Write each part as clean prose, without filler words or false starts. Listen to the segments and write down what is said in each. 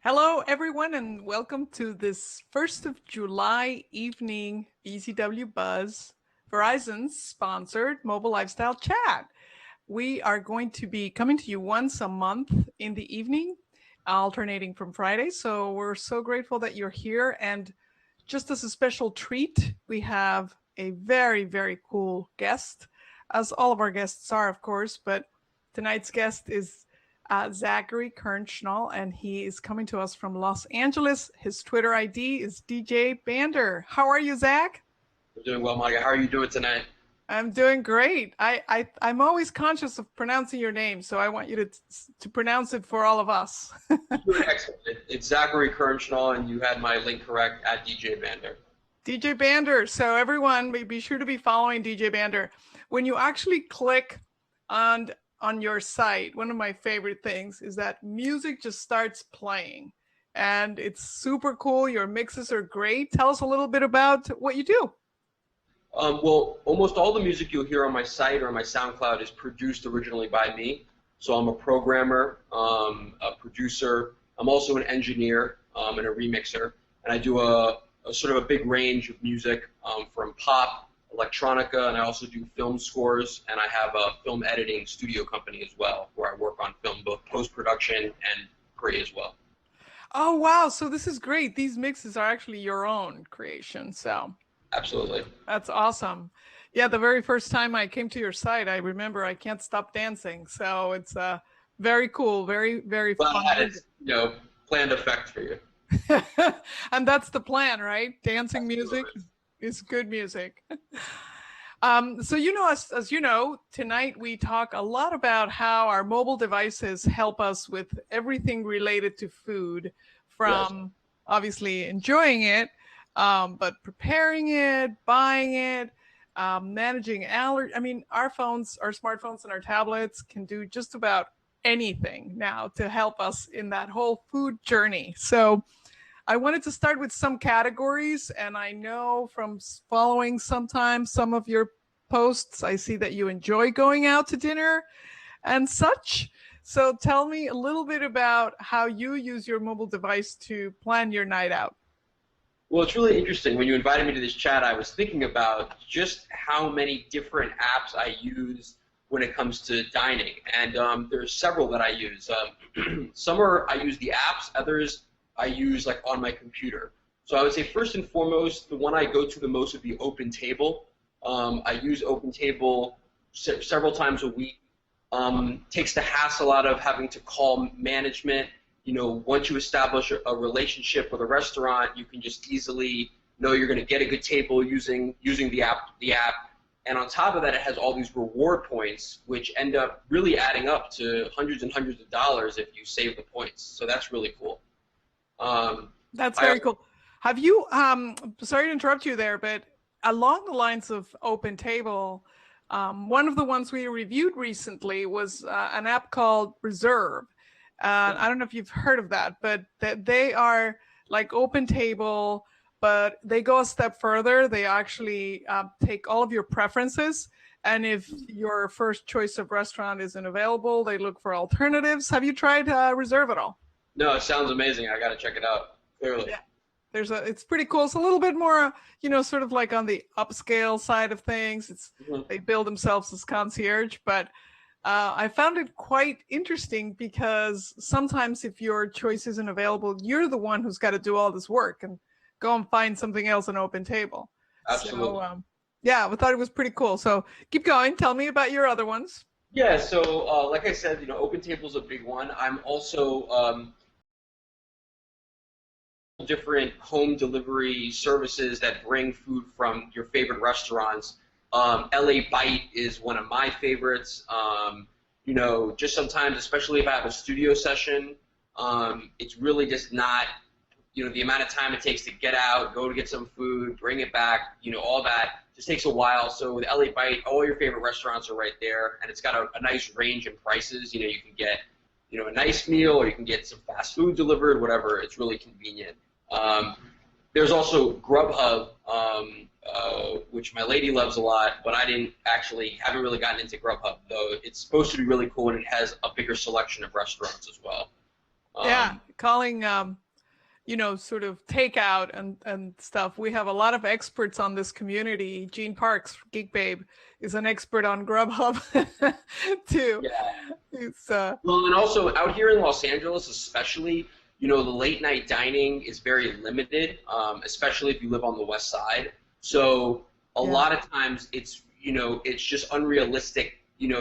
Hello, everyone, and welcome to this 1st of July evening VZWBuzz, Verizon's sponsored mobile lifestyle chat. We are going to be coming to you once a month in the evening, alternating from Friday. So we're so grateful that you're here. And just as a special treat, we have a very, very cool guest, as all of our guests are, of course. But tonight's guest is Zachary Kernschnall, and he is coming to us from Los Angeles. His Twitter ID is DJ Bander. How are you, Zach? I'm doing well, Monica. How are you doing tonight? I'm doing great. I'm always conscious of pronouncing your name, so I want you to pronounce it for all of us. You're doing excellent. It's Zachary Kernschnall, and you had my link correct at DJ Bander. DJ Bander. So everyone, be sure to be following DJ Bander. When you actually click on your site, one of my favorite things is that music just starts playing, and it's super cool. Your mixes are great. Tell us a little bit about what you do. Well, almost all the music you'll hear on my site or on my SoundCloud is produced originally by me. So I'm a programmer, a producer. I'm also an engineer and a remixer. And I do a sort of a big range of music from pop, electronica, and I also do film scores. And I have a film editing studio company as well, where I work on film, both post-production and pre as well. Oh, wow. So this is great. These mixes are actually your own creation. So Absolutely. that's awesome. Yeah, the very first time I came to your site, I remember I can't stop dancing. So it's very cool, very, very Well, fun. it's, planned effect for you. And that's the plan, right? Dancing music is good music. So as you know, tonight we talk a lot about how our mobile devices help us with everything related to food, from obviously enjoying it, but preparing it, buying it, managing allergy. I mean, our smartphones and our tablets can do just about anything now to help us in that whole food journey. So I wanted to start with some categories, and I know from following sometimes some of your posts, I see that you enjoy going out to dinner and such. So tell me a little bit about how you use your mobile device to plan your night out. Well, it's really interesting. When you invited me to this chat, I was thinking about just how many different apps I use when it comes to dining. And there's several that I use. I use the apps, others I use like on my computer. So I would say first and foremost, the one I go to the most would be Open Table. I use Open Table several times a week. Takes the hassle out of having to call management. Once you establish a relationship with a restaurant, you can just easily know you're going to get a good table using the app. And on top of that, it has all these reward points, which end up really adding up to hundreds and hundreds of dollars if you save the points. So that's really cool. That's very cool. Have you, sorry to interrupt you there, but along the lines of Open Table, one of the ones we reviewed recently was an app called Reserve. I don't know if you've heard of that, but they are like Open Table, but they go a step further. They actually take all of your preferences, and if your first choice of restaurant isn't available, they look for alternatives. Have you tried Reserve at all? No, it sounds amazing. I got to check it out, clearly. Yeah. It's pretty cool. It's a little bit more, sort of like on the upscale side of things. They build themselves as concierge, but I found it quite interesting because sometimes if your choice isn't available, you're the one who's got to do all this work and go and find something else on Open Table. Absolutely. So, yeah, I thought it was pretty cool. So keep going. Tell me about your other ones. Yeah, so like I said, Open Table's a big one. I'm also different home delivery services that bring food from your favorite restaurants. LA Bite is one of my favorites. Just sometimes, especially if I have a studio session, it's really just not, the amount of time it takes to get out, go to get some food, bring it back, all that just takes a while. So with LA Bite, all your favorite restaurants are right there, and it's got a nice range in prices. You can get, a nice meal, or you can get some fast food delivered, whatever. It's really convenient. There's also Grubhub, which my lady loves a lot, but I haven't really gotten into Grubhub, though it's supposed to be really cool, and it has a bigger selection of restaurants as well. Yeah, calling sort of takeout and stuff. We have a lot of experts on this community. Gene Parks, Geek Babe, is an expert on Grubhub too. Yeah. It's Well, and also out here in Los Angeles, especially, the late night dining is very limited, especially if you live on the West Side. So a lot of times it's just unrealistic.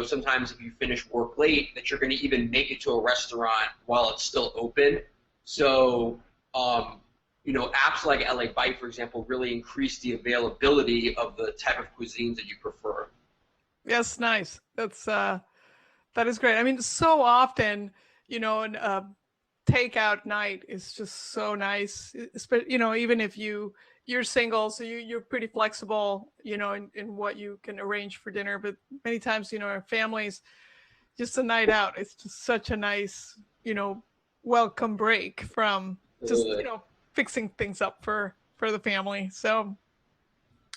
Sometimes if you finish work late, that you're going to even make it to a restaurant while it's still open. So apps like LA Bite, for example, really increase the availability of the type of cuisines that you prefer. yes, nice. That is great. I mean, so often, an takeout night is just so nice. Even if you're single, so you're pretty flexible, in what you can arrange for dinner. But many times, our families, just a night out. It's just such a nice, welcome break from just fixing things up for the family. So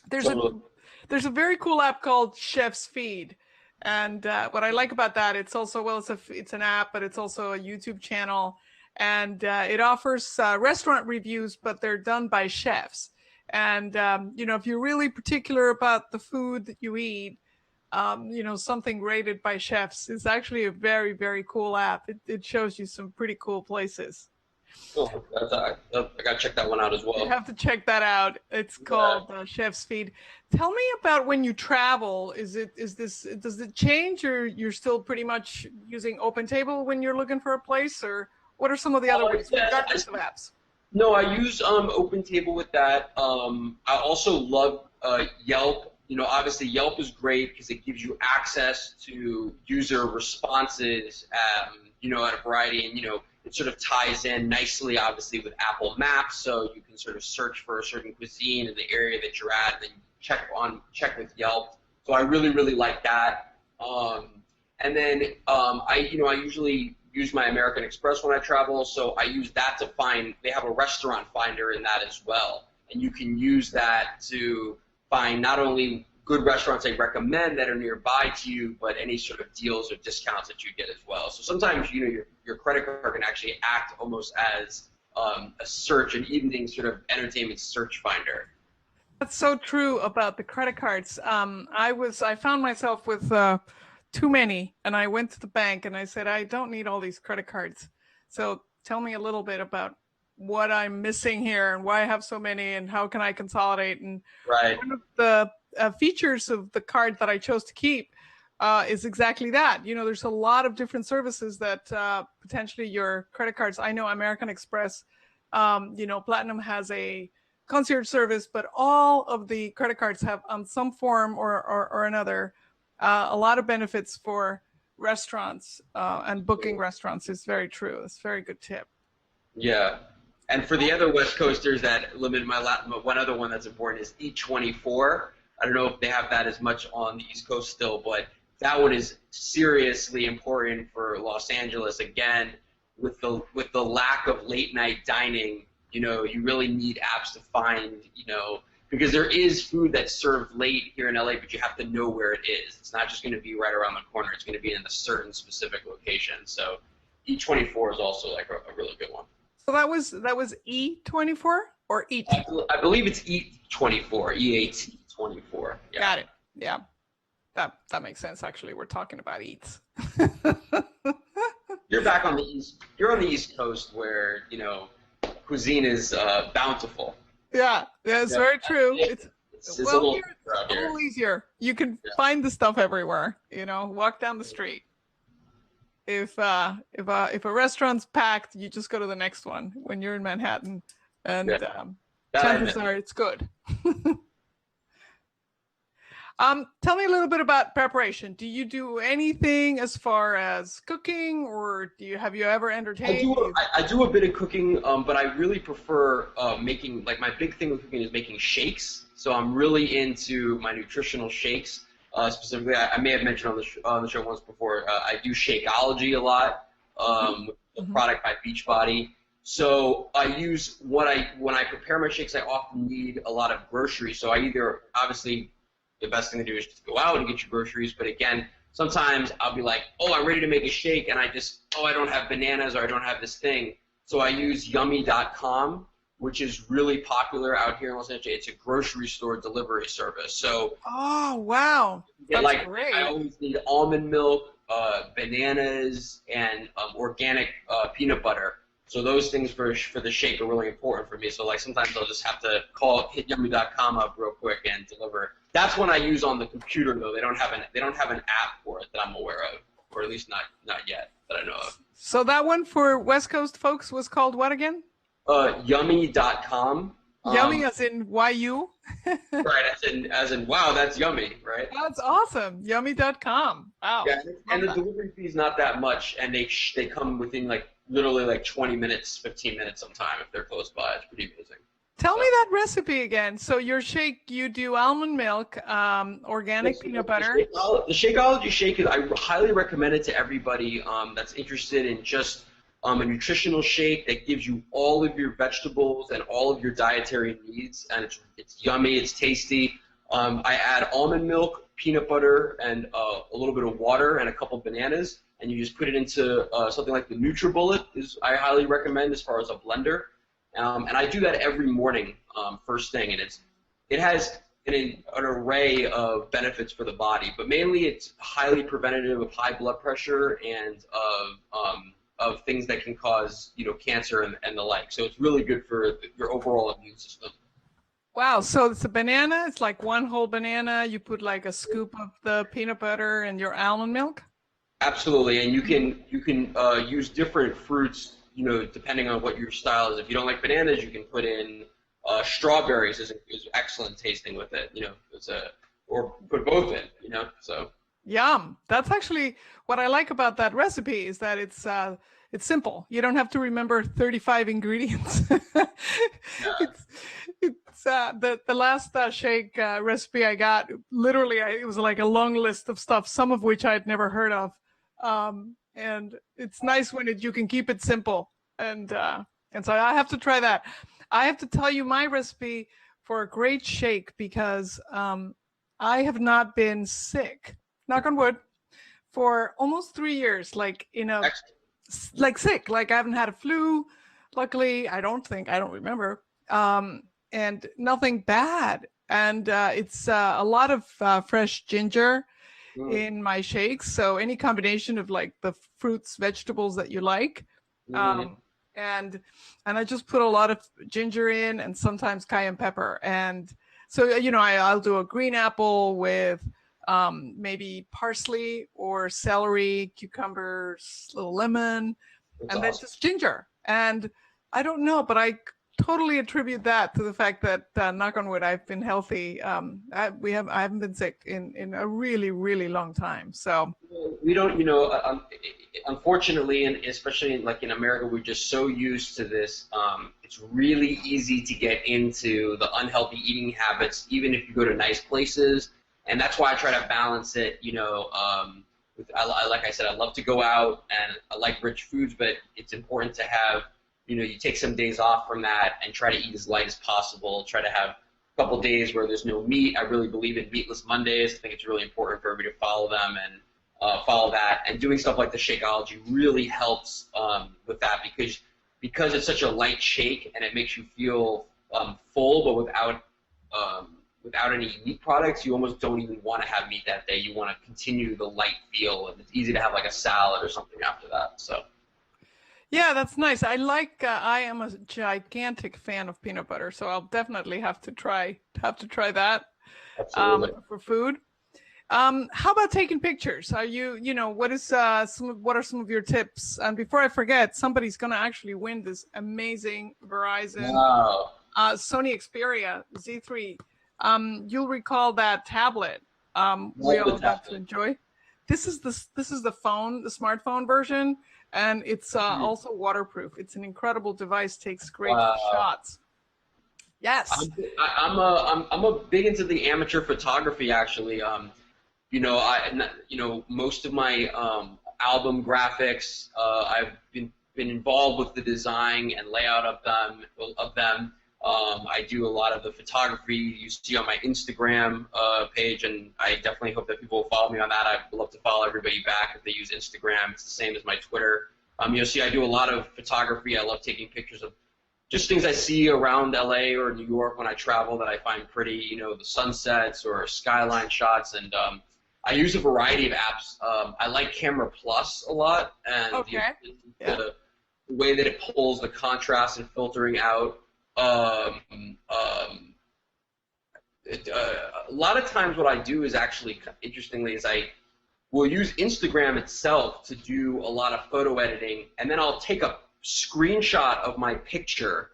there's a very cool app called Chef's Feed. And what I like about that, it's also, it's an app, but it's also a YouTube channel. And it offers restaurant reviews, but they're done by chefs. And, if you're really particular about the food that you eat, something rated by chefs is actually a very, very cool app. It shows you some pretty cool places. Oh, I got to check that one out as well. You have to check that out. It's called Chef's Feed. Tell me about when you travel. Does it change, or you're still pretty much using OpenTable when you're looking for a place, or what are some of the other ways, regardless of apps? No, I use OpenTable with that. I also love Yelp. Obviously Yelp is great because it gives you access to user responses, at a variety, and it sort of ties in nicely, obviously, with Apple Maps, so you can sort of search for a certain cuisine in the area that you're at, and then check with Yelp. So I really, really like that. And then I usually use my American Express when I travel, so I use that to find. They have a restaurant finder in that as well, and you can use that to find not only good restaurants I recommend that are nearby to you, but any sort of deals or discounts that you get as well. So sometimes your credit card can actually act almost as a search, an evening sort of entertainment search finder. That's so true about the credit cards. I found myself with too many, and I went to the bank and I said, I don't need all these credit cards. So tell me a little bit about what I'm missing here and why I have so many and how can I consolidate. And one of the features of the card that I chose to keep is exactly that. There's a lot of different services that potentially your credit cards. I know American Express, Platinum has a concierge service, but all of the credit cards have on some form or another a lot of benefits for restaurants and booking restaurants. Is very true. It's a very good tip. Yeah. And for the other West Coasters that limit one other one that's important is E24. I don't know if they have that as much on the East Coast still, but that one is seriously important for Los Angeles. Again, with the lack of late night dining, you really need apps to find, because there is food that's served late here in LA, but you have to know where it is. It's not just going to be right around the corner. It's going to be in a certain specific location. So E24 is also like a really good one. So that was E24 or EAT? I believe it's E24, EAT24. Yeah. Got it. Yeah. That makes sense. Actually, we're talking about eats. You're back on the East. You're on the East Coast where, cuisine is bountiful. Yeah, that's very true. It's a little easier. You can find the stuff everywhere. Walk down the street. If a restaurant's packed, you just go to the next one when you're in Manhattan, and chances are it's good. Tell me a little bit about preparation. Do you do anything as far as cooking, or have you ever entertained? I do a bit of cooking, but I really prefer making, like, my big thing with cooking is making shakes. So I'm really into my nutritional shakes. Specifically, I may have mentioned on the show once before, I do Shakeology a lot, with a product by Beachbody. So I use when I prepare my shakes, I often need a lot of groceries. So I obviously, the best thing to do is just go out and get your groceries. But again, sometimes I'll be like, oh, I'm ready to make a shake, and I don't have bananas or I don't have this thing. So I use Yummy.com, which is really popular out here in Los Angeles. It's a grocery store delivery service. So Oh, wow. yeah, That's like great. I always need almond milk, bananas, and organic peanut butter. So those things for the shake are really important for me. So like sometimes I'll just have to hit Yummy.com up real quick and deliver. That's when I use on the computer though. They don't have an app for it that I'm aware of, or at least not yet that I know of. So that one for West Coast folks was called what again? Yummy.com. Yummy as in YU? Right, as in wow, that's yummy, right? That's awesome. Yummy.com. Wow. Yeah, and the delivery fee is not that much, and they come within literally 20 minutes, 15 minutes sometime if they're close by. It's pretty amazing. Tell me that recipe again. So your shake, you do almond milk, organic peanut butter. The Shakeology shake, I highly recommend it to everybody that's interested in just a nutritional shake that gives you all of your vegetables and all of your dietary needs, and it's yummy, it's tasty. I add almond milk, peanut butter, and a little bit of water and a couple bananas, and you just put it into something like the NutriBullet. I highly recommend as far as a blender. And I do that every morning, first thing, and it has an array of benefits for the body, but mainly it's highly preventative of high blood pressure and of things that can cause cancer and the like. So it's really good for your overall immune system. Wow, so it's a banana. It's like one whole banana. You put like a scoop of the peanut butter and your almond milk. Absolutely, and you can use different fruits. Depending on what your style is. If you don't like bananas, you can put in strawberries is excellent tasting with it. Or put both in. So. Yum. That's actually what I like about that recipe is that it's simple. You don't have to remember 35 ingredients. It's the last shake recipe I got. Literally, it was like a long list of stuff, some of which I had never heard of. And it's nice when you can keep it simple. And so I have to try that. I have to tell you my recipe for a great shake because I have not been sick, knock on wood, for almost 3 years, sick. Like I haven't had a flu. Luckily, I don't remember. And nothing bad. And it's a lot of fresh ginger in my shakes, so any combination of like the fruits, vegetables that you like, and I just put a lot of ginger in and sometimes cayenne pepper, and so I'll do a green apple with maybe parsley or celery, cucumbers, little lemon, and then just ginger. And I don't know, but I totally attribute that to the fact that knock on wood, I've been healthy. I haven't been sick in a really, really long time. So we don't, unfortunately, and especially in America, we're just so used to this. It's really easy to get into the unhealthy eating habits, even if you go to nice places. And that's why I try to balance it. Like I said, I love to go out and I like rich foods, but it's important to have. You take some days off from that and try to eat as light as possible. Try to have a couple days where there's no meat. I really believe in meatless Mondays. I think it's really important for everybody to follow them and follow that. And doing stuff like the Shakeology really helps with that because it's such a light shake and it makes you feel full, but without any meat products, you almost don't even want to have meat that day. You want to continue the light feel, and it's easy to have like a salad or something after that. So. Yeah, that's nice. I am a gigantic fan of peanut butter, so I'll definitely have to try that for food. How about taking pictures? Are what are some of your tips? And before I forget, somebody's going to actually win this amazing Verizon Sony Xperia Z3. You'll recall that tablet we all got to enjoy. This is the phone, the smartphone version. And it's also waterproof. It's an incredible device. Takes great shots. Yes. I'm a big into the amateur photography actually. Most of my album graphics, I've been involved with the design and layout of them. I do a lot of the photography you see on my Instagram page, and I definitely hope that people will follow me on that. I'd love to follow everybody back if they use Instagram. It's the same as my Twitter. You'll see I do a lot of photography. I love taking pictures of just things I see around LA or New York when I travel that I find pretty, the sunsets or skyline shots, and I use a variety of apps. I like Camera Plus a lot, and the way that it pulls the contrast and filtering out. A lot of times what I do is actually, interestingly, is I will use Instagram itself to do a lot of photo editing, and then I'll take a screenshot of my picture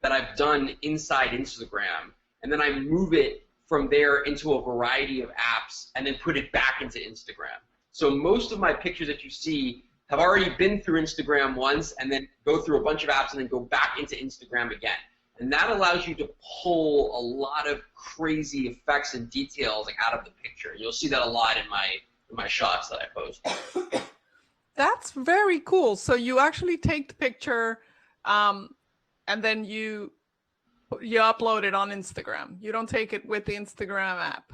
that I've done inside Instagram, and then I move it from there into a variety of apps and then put it back into Instagram. So most of my pictures that you see have already been through Instagram once and then go through a bunch of apps and then go back into Instagram again. And that allows you to pull a lot of crazy effects and details out of the picture. You'll see that a lot in my shots that I post. That's very cool. So you actually take the picture and then you upload it on Instagram. You don't take it with the Instagram app.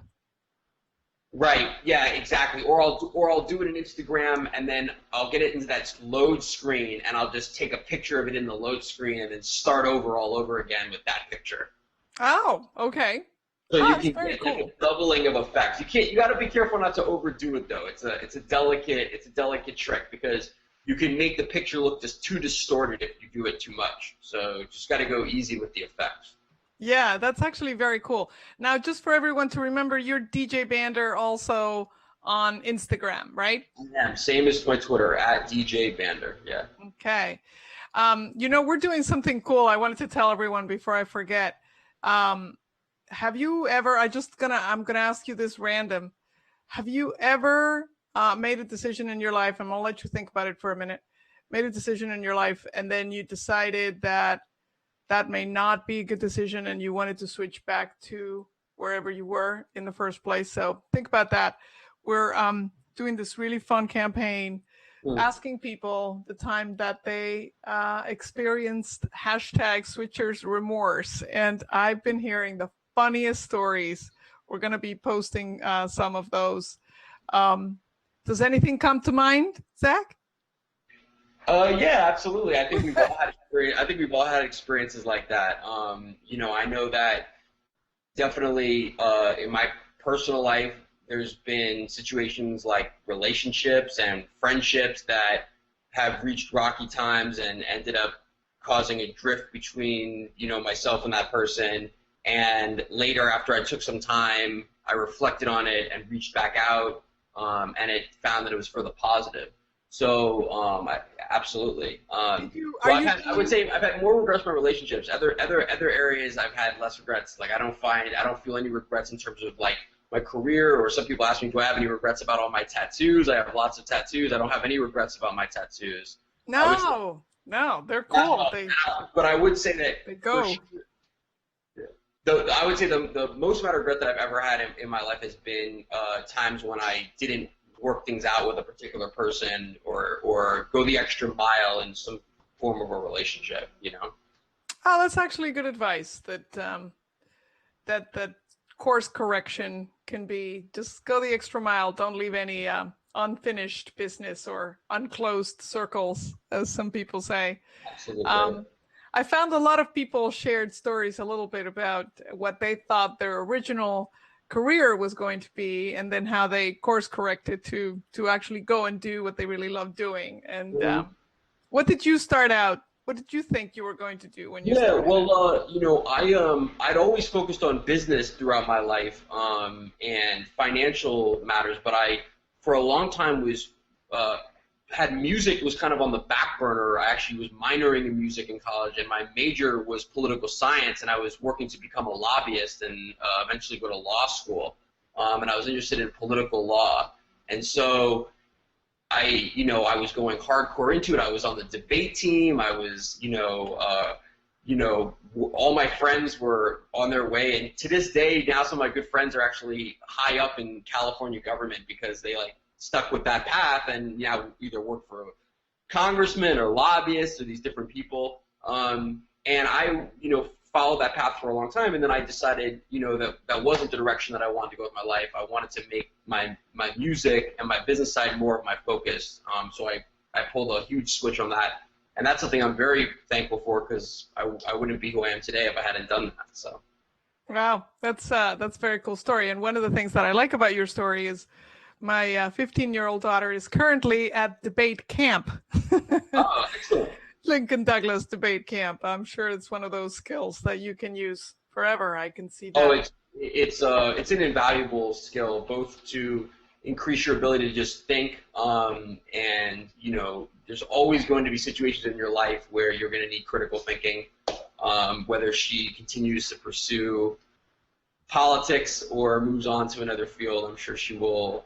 Right. Yeah. Exactly. Or I'll do it in Instagram, and then I'll get it into that load screen, and I'll just take a picture of it in the load screen, and then start all over again with that picture. Oh, okay. So you can get a doubling of effects. You got to be careful not to overdo it, though. It's a delicate trick, because you can make the picture look just too distorted if you do it too much. So just got to go easy with the effects. Yeah, that's actually very cool. Now, just for everyone to remember, you're DJ Bander also on Instagram, right? Yeah, same as my Twitter, @DJ Bander. Yeah. Okay. We're doing something cool. I wanted to tell everyone before I forget. Have you ever? I'm gonna ask you this random. Have you ever made a decision in your life? I'm gonna let you think about it for a minute. Made a decision in your life, and then you decided that may not be a good decision, and you wanted to switch back to wherever you were in the first place. So think about that. We're doing this really fun campaign, asking people the time that they experienced #switchers remorse. And I've been hearing the funniest stories. We're going to be posting some of those. Does anything come to mind, Zach? Yeah, absolutely. I think we've all had experiences like that. I know that definitely in my personal life, there's been situations like relationships and friendships that have reached rocky times and ended up causing a drift between, myself and that person. And later, after I took some time, I reflected on it and reached back out, and it found that it was for the positive. So, absolutely. I would say I've had more regrets in my relationships. Other areas I've had less regrets. Like I don't feel any regrets in terms of like my career. Or some people ask me, do I have any regrets about all my tattoos? I have lots of tattoos. I don't have any regrets about my tattoos. No, they're cool. But I would say that they go. I would say the most amount of regret that I've ever had in my life has been times when I didn't work things out with a particular person or go the extra mile in some form of a relationship, Oh, that's actually good advice. That course correction can be just go the extra mile. Don't leave any unfinished business or unclosed circles, as some people say. Absolutely. I found a lot of people shared stories a little bit about what they thought their original career was going to be, and then how they course corrected to actually go and do what they really love doing. And what did you start out? What did you think you were going to do when you started? I'd always focused on business throughout my life and financial matters, but I for a long time had music was kind of on the back burner. I actually was minoring in music in college, and my major was political science, and I was working to become a lobbyist and eventually go to law school. And I was interested in political law. And so I was going hardcore into it. I was on the debate team. I was, all my friends were on their way. And to this day, now some of my good friends are actually high up in California government because they stuck with that path and either work for a congressman or lobbyists or these different people. And I, followed that path for a long time, and then I decided, that wasn't the direction that I wanted to go with my life. I wanted to make my music and my business side more of my focus. So I pulled a huge switch on that, and that's something I'm very thankful for, because I wouldn't be who I am today if I hadn't done that. So. Wow, that's a very cool story. And one of the things that I like about your story is my 15-year-old daughter is currently at debate camp. Oh, excellent. Lincoln Douglas debate camp. I'm sure it's one of those skills that you can use forever. I can see that. Oh, it's an invaluable skill, both to increase your ability to just think, and there's always going to be situations in your life where you're going to need critical thinking. Whether she continues to pursue politics or moves on to another field, I'm sure she will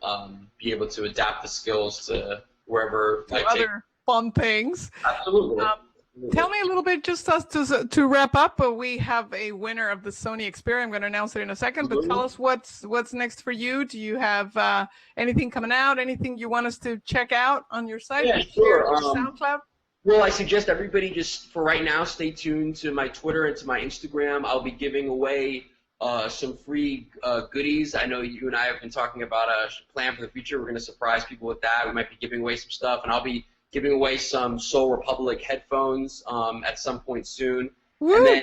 be able to adapt the skills to wherever life takes. Other fun things. Absolutely. Tell me a little bit, just to wrap up. We have a winner of the Sony Xperia. I'm going to announce it in a second, but tell us what's next for you. Do you have anything coming out? Anything you want us to check out on your site? Yeah, sure. SoundCloud? Well, I suggest everybody just, for right now, stay tuned to my Twitter and to my Instagram. I'll be giving away some free goodies. I know you and I have been talking about a plan for the future. We're going to surprise people with that. We might be giving away some stuff, and I'll be giving away some Soul Republic headphones at some point soon. Woo! And then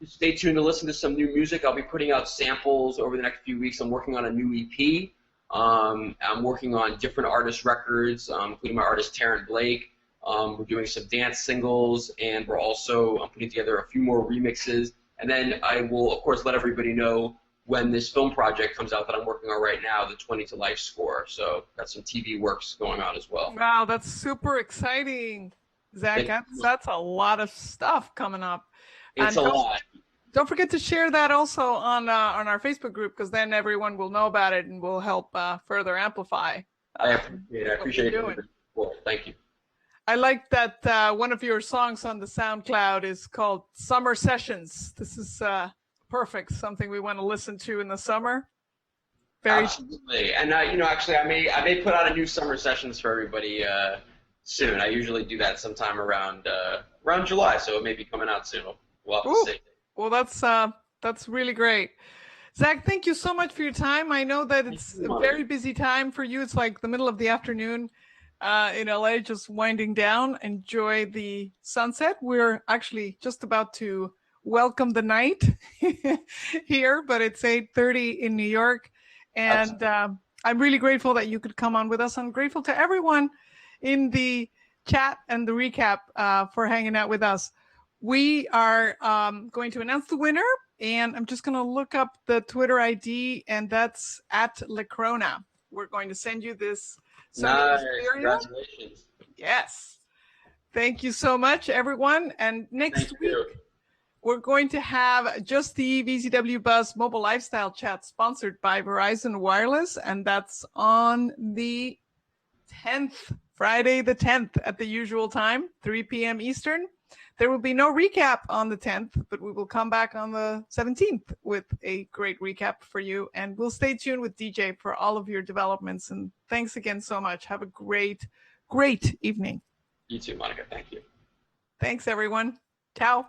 stay tuned to listen to some new music. I'll be putting out samples over the next few weeks. I'm working on a new EP. I'm working on different artist records, including my artist Taryn Blake. We're doing some dance singles, and we're also putting together a few more remixes. And then I will, of course, let everybody know when this film project comes out that I'm working on right now, the 20 to Life score. So got some TV works going on as well. Wow, that's super exciting, Zach. That's a lot of stuff coming up. It's a lot. Don't forget to share that also on our Facebook group, because then everyone will know about it and will help further amplify. I appreciate it. Well, thank you. I like that one of your songs on the SoundCloud is called Summer Sessions. This is perfect, something we want to listen to in the summer. Absolutely. And actually, I may put out a new Summer Sessions for everybody soon. I usually do that sometime around July, so it may be coming out soon. We'll have to see. Well, that's really great. Zach, thank you so much for your time. I know that it's a very busy time for you. It's like the middle of the afternoon in LA, just winding down. Enjoy the sunset. We're actually just about to welcome the night here, but it's 8:30 in New York. And I'm really grateful that you could come on with us. I'm grateful to everyone in the chat and the recap for hanging out with us. We are going to announce the winner, and I'm just going to look up the Twitter ID, and that's @Lecrona. We're going to send you this. Nice. Congratulations. Yes. Thank you so much, everyone. And next week, we're going to have just the VZWBuzz Mobile Lifestyle Chat sponsored by Verizon Wireless, and that's on the 10th, Friday the 10th at the usual time, 3 p.m. Eastern. There will be no recap on the 10th, but we will come back on the 17th with a great recap for you. And we'll stay tuned with DJ for all of your developments. And thanks again so much. Have a great, great evening. You too, Monica. Thank you. Thanks, everyone. Ciao.